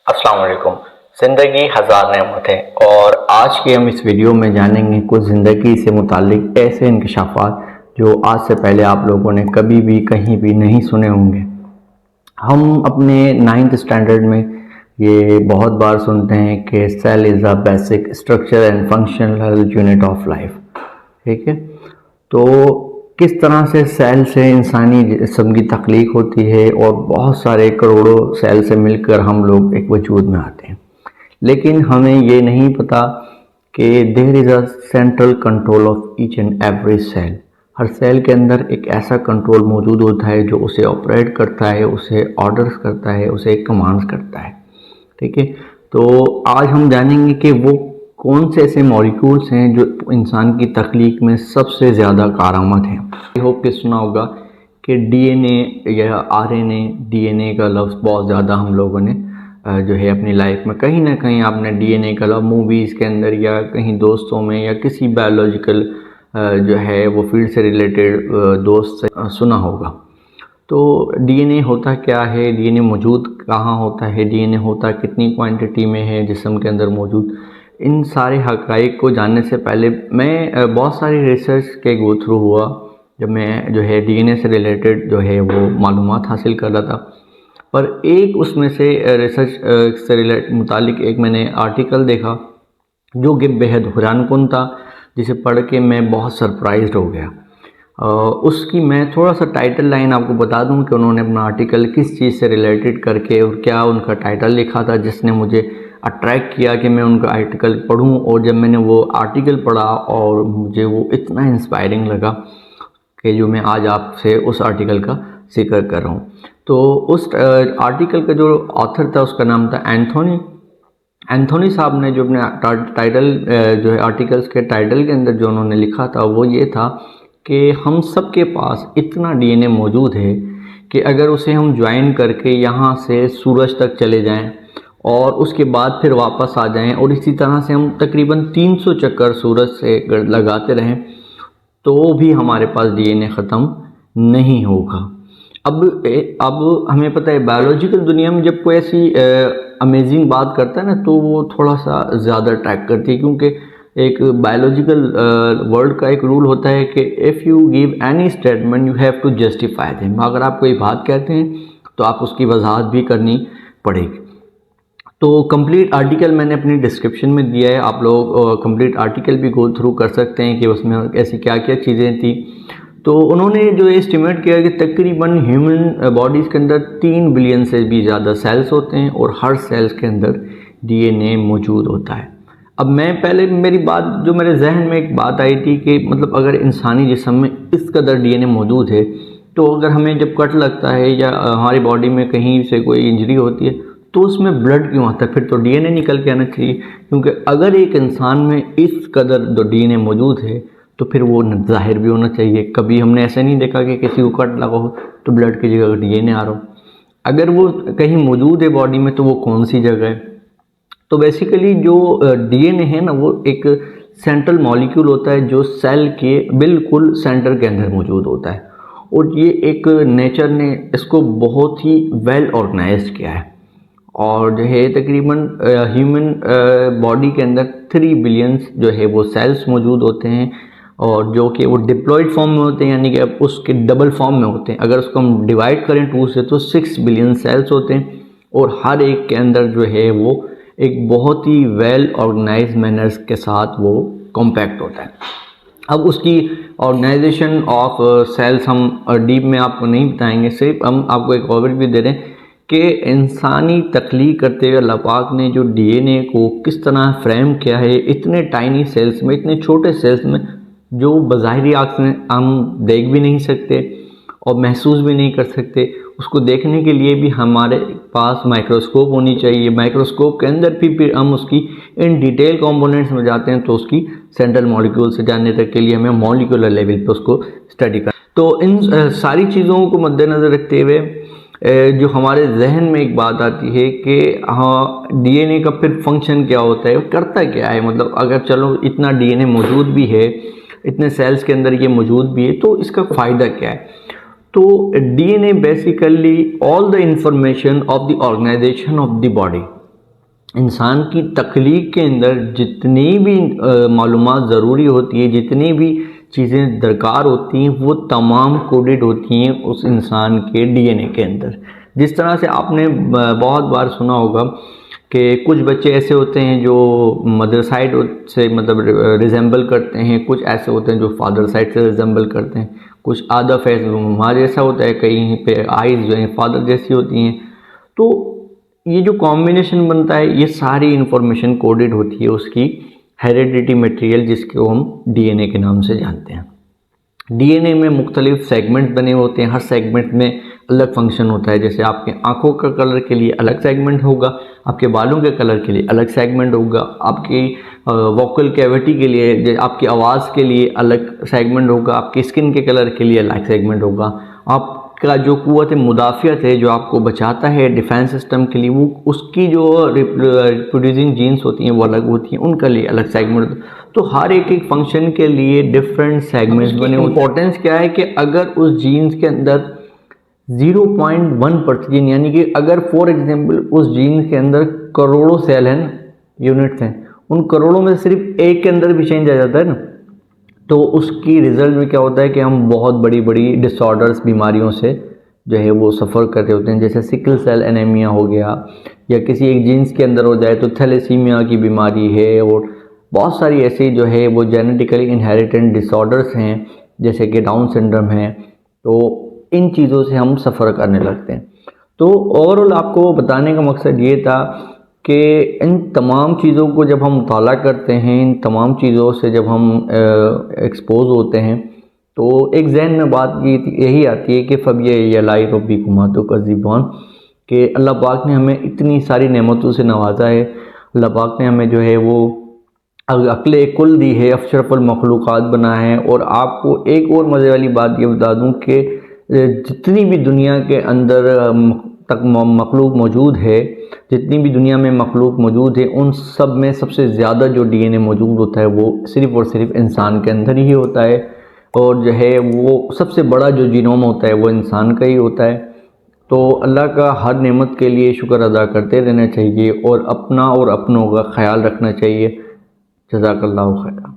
अस्सलाम वालेकुम। ज़िंदगी हज़ार नेमतें और आज के हम इस वीडियो में जानेंगे कुछ ज़िंदगी से मुतालिक ऐसे इंकशाफात जो आज से पहले आप लोगों ने कभी भी कहीं भी नहीं सुने होंगे। हम अपने 9th स्टैंडर्ड में ये बहुत बार सुनते हैं कि cell is a basic structure and functional unit of life. ठीक है, तो किस तरह से सेल से इंसानी जिस्म की तख्लीक होती है और बहुत सारे करोड़ों सेल से मिलकर हम लोग एक वजूद में आते हैं, लेकिन हमें ये नहीं पता कि there is a central control of each and every cell. हर सेल के अंदर एक ऐसा कंट्रोल मौजूद होता है जो उसे ऑपरेट करता है, उसे ऑर्डर्स करता है, उसे कमांड्स करता है। ठीक है, तो आज हम जानेंगे कि वो कौन से ऐसे मॉलिक्यूल्स हैं जो इंसान की तख्लीक में सबसे ज़्यादा कारआमद हैं। आई होप कि सुना होगा कि डीएनए या आरएनए, डीएनए का लफ्ज़ बहुत ज़्यादा हम लोगों ने जो है अपनी लाइफ में कहीं ना कहीं आपने डीएनए का लफ्ज़ मूवीज़ के अंदर या कहीं दोस्तों में या किसी बायोलॉजिकल जो है वो फील्ड से रिलेटेड दोस्त से सुना होगा। तो डीएनए होता क्या है, डीएनए मौजूद कहाँ होता है, डीएनए होता कितनी क्वांटिटी में है जिस्म के अंदर मौजूद, इन सारे हक़ाइक़ को जानने से पहले मैं बहुत सारी रिसर्च के गो थ्रू हुआ जब मैं जो है डीएनए से रिलेटेड जो है वो मालूमात हासिल कर रहा था। पर एक उसमें से रिसर्च से रिलेटेड मुतालिक एक मैंने आर्टिकल देखा जो कि बेहद हैरानकुन था, जिसे पढ़ के मैं बहुत सरप्राइज्ड हो गया। उसकी मैं थोड़ा सा टाइटल लाइन आपको बता दूं कि उन्होंने अपना आर्टिकल किस चीज़ से रिलेटेड करके और क्या उनका टाइटल लिखा था जिसने मुझे अट्रैक्ट किया कि मैं उनका आर्टिकल पढूं। और जब मैंने वो आर्टिकल पढ़ा और मुझे वो इतना इंस्पायरिंग लगा कि जो मैं आज आपसे उस आर्टिकल का जिक्र कर रहा हूँ। तो उस आर्टिकल का जो ऑथर था उसका नाम था एंथोनी साहब ने जो अपने टाइटल जो है आर्टिकल्स के टाइटल के अंदर जो उन्होंने लिखा था वो ये था कि हम सब के पास इतना डीएनए मौजूद है कि अगर उसे हम ज्वाइन करके यहाँ से सूरज तक चले जाएं और उसके बाद फिर वापस आ जाएं और इसी तरह से हम तकरीबन 300 चक्कर सूरज से लगाते रहें तो भी हमारे पास डीएनए ख़त्म नहीं होगा। अब हमें पता है बायोलॉजिकल दुनिया में जब कोई ऐसी अमेजिंग बात करता है ना तो वो थोड़ा सा ज़्यादा अट्रैक्ट करती है, क्योंकि एक बायोलॉजिकल वर्ल्ड का एक रूल होता है कि if you give any statement you have to justify them. अगर आप कोई बात कहते हैं तो आप उसकी वजाहत भी करनी पड़ेगी। तो कंप्लीट आर्टिकल मैंने अपनी डिस्क्रिप्शन में दिया है, आप लोग कंप्लीट आर्टिकल भी गो थ्रू कर सकते हैं कि उसमें ऐसी क्या क्या चीज़ें थी। तो उन्होंने जो एस्टिमेट किया कि तकरीबन ह्यूमन बॉडीज़ के अंदर 3 बिलियन से भी ज़्यादा सेल्स होते हैं और हर सेल्स के अंदर डीएनए मौजूद होता है। अब मैं पहले मेरी बात जो मेरे जहन में एक बात आई थी कि मतलब अगर इंसानी जिस्म में इस कदर डीएनए मौजूद है तो अगर हमें जब कट लगता है या हमारी बॉडी में कहीं से कोई इंजरी होती है तो उसमें ब्लड क्यों आता है, फिर तो डीएनए निकल के आना चाहिए। क्योंकि अगर एक इंसान में इस कदर जो डीएनए मौजूद है तो फिर वो जाहिर भी होना चाहिए। कभी हमने ऐसा नहीं देखा कि किसी को कट लगा हो तो ब्लड की जगह डीएनए आ रहा हो। अगर वो कहीं मौजूद है बॉडी में तो वो कौन सी जगह है। तो बेसिकली जो डीएनए है ना वो एक सेंट्रल मॉलिक्यूल होता है जो सेल के बिल्कुल सेंटर के अंदर मौजूद होता है और ये एक नेचर ने इसको बहुत ही वेल ऑर्गेनाइज्ड किया है। और जो है तकरीबन ह्यूमन बॉडी के अंदर 3 बिलियंस जो है वो सेल्स मौजूद होते हैं और जो कि वो डिप्लॉयड फॉर्म में होते हैं, यानी कि अब उसके डबल फॉर्म में होते हैं। अगर उसको हम डिवाइड करें 2 से तो 6 बिलियन सेल्स होते हैं और हर एक के अंदर जो है वो एक बहुत ही वेल ऑर्गेनाइज मैनर्स के साथ वो कॉम्पैक्ट होता है। अब उसकी ऑर्गेनाइजेशन ऑफ सेल्स हम डीप में आपको नहीं बताएंगे, सिर्फ हम आपको एक ओवरव्यू दे रहे हैं कि इंसानी तख्लीक करते हुए अल्लाह पाक ने जो डीएनए को किस तरह फ्रेम किया है इतने टाइनी सेल्स में, इतने छोटे सेल्स में जो बज़ाहिरी आँख से हम देख भी नहीं सकते और महसूस भी नहीं कर सकते। उसको देखने के लिए भी हमारे पास माइक्रोस्कोप होनी चाहिए। माइक्रोस्कोप के अंदर भी फिर हम उसकी इन डिटेल कंपोनेंट्स में जाते हैं तो उसकी सेंट्रल मॉलिक्यूल से जानने तक के लिए हमें मॉलिक्यूलर लेवल पे उसको स्टडी कर। तो इन सारी चीज़ों को मद्देनज़र रखते हुए जो हमारे जहन में एक बात आती है कि हाँ डीएनए का फिर फंक्शन क्या होता है, करता क्या है। मतलब अगर चलो इतना डीएनए मौजूद भी है, इतने सेल्स के अंदर ये मौजूद भी है, तो इसका फ़ायदा क्या है। तो DNA basically all the information of the organisation of the body, इंसान की तख्लीक के अंदर जितनी भी मालूमात ज़रूरी होती है, जितनी भी चीज़ें दरकार होती हैं, वो तमाम कोडेड होती हैं उस इंसान के डीएनए के अंदर। जिस तरह से आपने बहुत बार सुना होगा कि कुछ बच्चे ऐसे होते हैं जो मदर साइड से मतलब रिजेंबल करते हैं, कुछ ऐसे होते हैं जो फादर साइड से रिजेंबल करते हैं, कुछ आधा फेस हमारे जैसा होता है, कहीं पे आइज़ जो हैं फादर जैसी होती हैं। तो ये जो कॉम्बिनेशन बनता है, ये सारी इंफॉर्मेशन कोडेड होती है उसकी हेरिडिटी मटेरियल, जिसको हम डीएनए के नाम से जानते हैं। डीएनए में मुख्तलिफ सेगमेंट्स बने होते हैं, हर सेगमेंट में अलग फंक्शन होता है। जैसे आपके आंखों का कलर के लिए अलग सेगमेंट होगा, आपके बालों के कलर के लिए अलग सेगमेंट होगा, आपकी वोकल कैविटी के लिए, आपकी आवाज़ के लिए अलग सेगमेंट होगा, आपकी स्किन के कलर के लिए अलग सेगमेंट होगा, आपका जो क़ुव्वत मुदाफ़ियत है, जो आपको बचाता है डिफेंस सिस्टम के लिए, वो उसकी जो रिप्रोड्यूसिंग जीन्स होती हैं वो अलग होती हैं, उनके लिए अलग सेगमेंट। तो हर एक फंक्शन के लिए डिफरेंट सेगमेंट्स बने होते हैं। इंपॉर्टेंस क्या है कि अगर उस जीन्स के अंदर 0.1% यानी कि अगर फॉर एग्जांपल उस जीन्स के अंदर करोड़ों सेल हैं, यूनिट्स हैं, उन करोड़ों में सिर्फ एक के अंदर भी चेंज आ जाता है ना, तो उसकी रिजल्ट में क्या होता है कि हम बहुत बड़ी बड़ी डिसऑर्डर्स, बीमारियों से जो है वो सफ़र कर रहे होते हैं। जैसे सिकल सेल एनीमिया हो गया, या किसी एक जीन्स के अंदर हो जाए तो थैलेसीमिया की बीमारी है, और बहुत सारी ऐसी जो है वो जेनेटिकली इनहेरिटेड डिसऑर्डर्स हैं, जैसे कि डाउन सिंड्रोम है। तो इन चीज़ों से हम सफ़र करने लगते हैं। तो ओवरऑल आपको बताने का मकसद ये था कि इन तमाम चीज़ों को जब हम मुताला करते हैं, इन तमाम चीज़ों से जब हम एक्सपोज होते हैं, तो एक जहन में बात यही आती है कि फ़बियलाई रब्बी कुमा तो कज़िबान, कि अल्लाह पाक ने हमें इतनी सारी नेमतों से नवाजा है। अल्लाह पाक ने हमें जो है वो अक्ल कुल दी है, अशरफुल मखलूक़ात बनाया है। और आपको एक और मज़े वाली बात ये बता दूं कि जितनी भी दुनिया के अंदर तक मखलूक मौजूद है, जितनी भी दुनिया में मखलूक मौजूद है, उन सब में सबसे ज़्यादा जो डीएनए मौजूद होता है वो सिर्फ़ और सिर्फ इंसान के अंदर ही होता है। और जो है वो सबसे बड़ा जो जीनोम होता है वो इंसान का ही होता है। तो अल्लाह का हर नेमत के लिए शुक्र अदा करते रहना चाहिए और अपना और अपनों का ख्याल रखना चाहिए। जज़ाकल्लाहु खैर।